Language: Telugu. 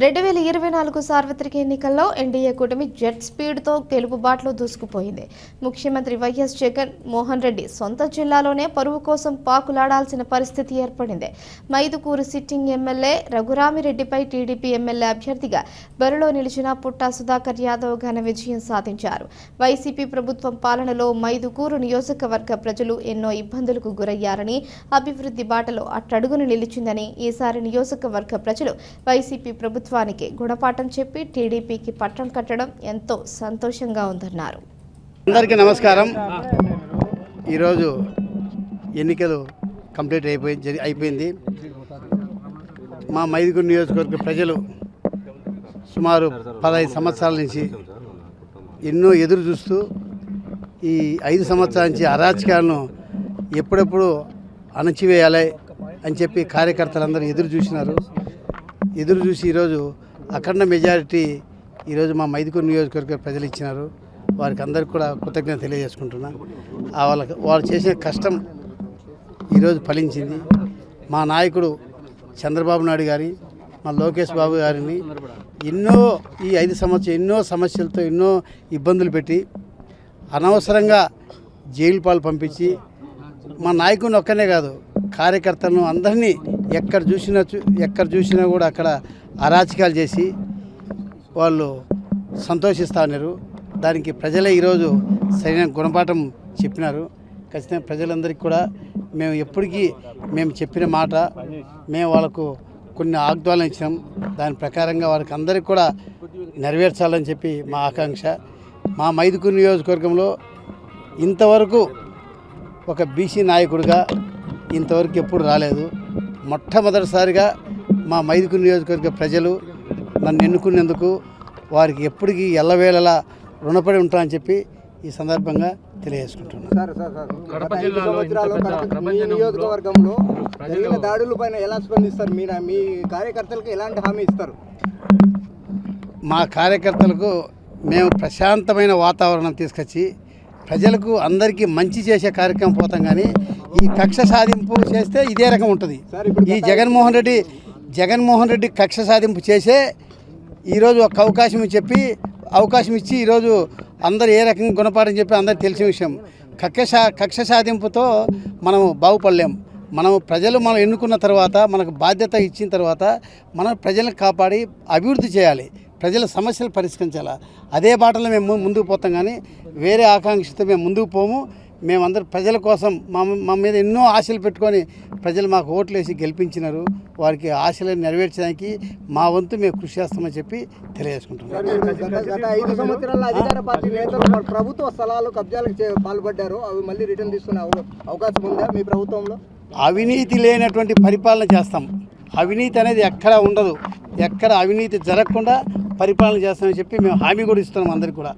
2024 సార్వత్రిక ఎన్నికల్లో ఎన్డీఏ కూటమి జెట్ స్పీడ్తో గెలుపు బాటలో దూసుకుపోయింది. ముఖ్యమంత్రి వైఎస్ జగన్ మోహన్ రెడ్డి సొంత జిల్లాలోనే పరువు కోసం పాకులాడాల్సిన పరిస్థితి ఏర్పడింది. మైదుకూరు సిట్టింగ్ ఎమ్మెల్యే రఘురామిరెడ్డిపై టీడీపీ ఎమ్మెల్యే అభ్యర్థిగా బరిలో నిలిచిన పుట్టా సుధాకర్ యాదవ్ ఘన విజయం సాధించారు. వైసీపీ ప్రభుత్వం పాలనలో మైదుకూరు నియోజకవర్గ ప్రజలు ఎన్నో ఇబ్బందులకు గురయ్యారని, అభివృద్ధి బాటలో అట్టడుగును నిలిచిందని, ఈసారి నియోజకవర్గ ప్రజలు వైసీపీ ప్రభుత్వానికి గుణపాఠం చెప్పి టీడీపీకి పట్టం కట్టడం ఎంతో సంతోషంగా ఉందన్నారు. అందరికీ నమస్కారం. ఈరోజు ఎన్నికలు కంప్లీట్ అయిపోయింది. మా మైదుకూరు నియోజకవర్గ ప్రజలు సుమారు 15 సంవత్సరాల నుంచి ఎన్నో ఎదురు చూస్తూ ఈ 5 సంవత్సరాల నుంచి అరాచకాలను ఎప్పుడెప్పుడు అణచివేయాలి అని చెప్పి కార్యకర్తలందరూ ఎదురు చూసి ఈరోజు అఖండ మెజారిటీ ఈరోజు మా మైదుకూరు నియోజకవర్గ ప్రజలు ఇచ్చినారు. వారికి అందరికీ కూడా కృతజ్ఞత తెలియజేసుకుంటున్నా. వాళ్ళు చేసిన కష్టం ఈరోజు ఫలించింది. మా నాయకుడు చంద్రబాబు నాయుడు గారి, మా లోకేష్ బాబు గారిని ఈ 5 సంవత్సరాలు ఎన్నో సమస్యలతో ఎన్నో ఇబ్బందులు పెట్టి అనవసరంగా జైలు పాలు పంపించి మా నాయకుడిని ఒక్కనే కాదు కార్యకర్తలను అందరినీ ఎక్కడ చూసినా కూడా అక్కడ అరాచకాలు చేసి వాళ్ళు సంతోషిస్తూ ఉన్నారు. దానికి ప్రజలే ఈరోజు సరైన గుణపాఠం చెప్పినారు. ఖచ్చితంగా ప్రజలందరికీ కూడా మేము ఎప్పటికీ మేము చెప్పిన మాట మేము వాళ్ళకు కొన్ని ఆగ్దాలను ఇచ్చినాం. దాని ప్రకారంగా వాళ్ళకి అందరికీ కూడా నెరవేర్చాలని చెప్పి మా ఆకాంక్ష. మా మైదుకూరు నియోజకవర్గంలో ఇంతవరకు ఒక బీసీ నాయకుడిగా ఇంతవరకు ఎప్పుడు రాలేదు. మొట్టమొదటిసారిగా మా మైదుకూరు నియోజకవర్గ ప్రజలు నన్ను ఎన్నుకునేందుకు వారికి ఎప్పటికీ ఎల్లవేళలా రుణపడి ఉంటారని చెప్పి ఈ సందర్భంగా తెలియజేసుకుంటున్నాను. నియోజకవర్గంలో జరిగిన దాడుల పైన ఎలా స్పందిస్తారు? మీ కార్యకర్తలకు ఎలాంటి హామీ ఇస్తారు? మా కార్యకర్తలకు మేము ప్రశాంతమైన వాతావరణం తీసుకొచ్చి ప్రజలకు అందరికీ మంచి చేసే కార్యక్రమం పోతాం. కానీ ఈ కక్ష సాధింపు చేస్తే ఇదే రకం ఉంటుంది. ఈ జగన్మోహన్ రెడ్డి కక్ష సాధింపు చేసే ఈరోజు ఒక అవకాశం ఇచ్చి ఈరోజు అందరు ఏ రకంగా గుణపాఠం చెప్పి అందరికి తెలిసిన విషయం. కక్ష సాధింపుతో మనము బాగుపడలేం. ప్రజలు ఎన్నుకున్న తర్వాత మనకు బాధ్యత ఇచ్చిన తర్వాత మనం ప్రజలను కాపాడి అభివృద్ధి చేయాలి, ప్రజల సమస్యలు పరిష్కరించాలి. అదే బాటలో మేము ముందుకు పోతాం. కానీ వేరే ఆకాంక్షతో మేము ముందుకు పోము. మేమందరం ప్రజల కోసం మా మీద ఎన్నో ఆశలు పెట్టుకొని ప్రజలు మాకు ఓట్లు వేసి గెలిపించినారు. వారికి ఆశలను నెరవేర్చడానికి మా వంతు మేము కృషి చేస్తామని చెప్పి తెలియజేసుకుంటున్నాం. గత 5 సంవత్సరాల అధికార పార్టీ నేతలు ప్రభుత్వ స్థలాలు కబ్జాలకు పాల్పడ్డారు. అవి మళ్ళీ రిటర్న్ తీసుకునే అవకాశం ఉందా మీ ప్రభుత్వంలో? అవినీతి లేనటువంటి పరిపాలన చేస్తాం. అవినీతి అనేది ఎక్కడ ఉండదు. ఎక్కడ అవినీతి జరగకుండా పరిపాలన చేస్తామని చెప్పి మేము హామీ కూడా ఇస్తున్నాం అందరికీ కూడా.